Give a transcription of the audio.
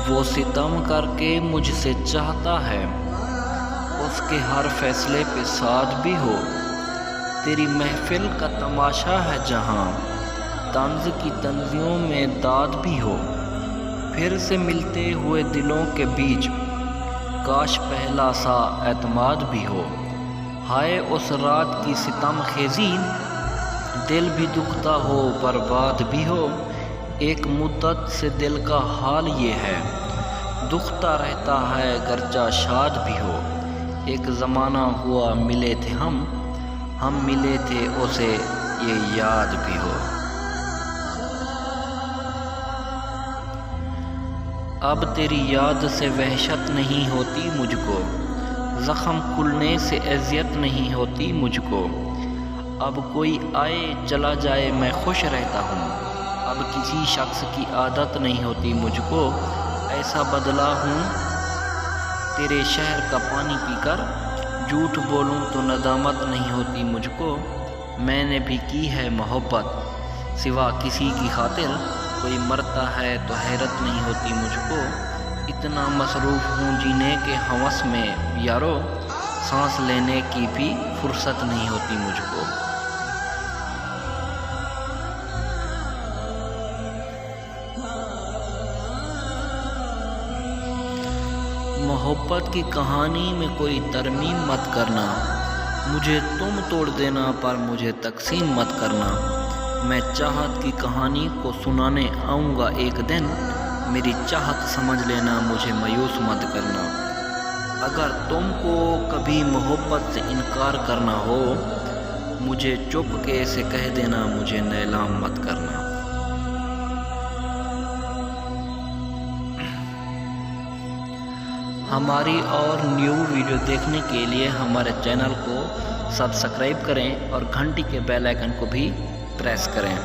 वो सितम करके मुझसे चाहता है, उसके हर फैसले पे साथ भी हो। तेरी महफिल का तमाशा है जहाँ तंज की तंजियों में दाद भी हो। फिर से मिलते हुए दिलों के बीच काश पहला सा एतमाद भी हो। हाय उस रात की सितम खेजी, दिल भी दुखता हो बर्बाद भी हो। एक मुद्दत से दिल का हाल ये है, दुखता रहता है गर्चा शाद भी हो। एक ज़माना हुआ मिले थे हम मिले थे उसे ये याद भी हो। अब तेरी याद से वहशत नहीं होती मुझको, ज़ख्म खुलने से अज़ियत नहीं होती मुझको। अब कोई आए चला जाए मैं खुश रहता हूँ, अब किसी शख्स की आदत नहीं होती मुझको। ऐसा बदला हूँ तेरे शहर का पानी पीकर, झूठ बोलूँ तो नदामत नहीं होती मुझको। मैंने भी की है मोहब्बत सिवा किसी की खातिर, कोई मरता है तो हैरत नहीं होती मुझको। इतना मसरूफ़ हूँ जीने के हवस में यारो, सांस लेने की भी फुर्सत नहीं होती मुझको। मोहब्बत की कहानी में कोई तरमीम मत करना, मुझे तुम तोड़ देना पर मुझे तकसीम मत करना। मैं चाहत की कहानी को सुनाने आऊँगा एक दिन, मेरी चाहत समझ लेना मुझे मायूस मत करना। अगर तुमको कभी मोहब्बत से इनकार करना हो, मुझे चुपके से कह देना, मुझे नीलाम मत करना। हमारी और न्यू वीडियो देखने के लिए हमारे चैनल को सब्सक्राइब करें और घंटी के बेल आइकन को भी प्रेस करें।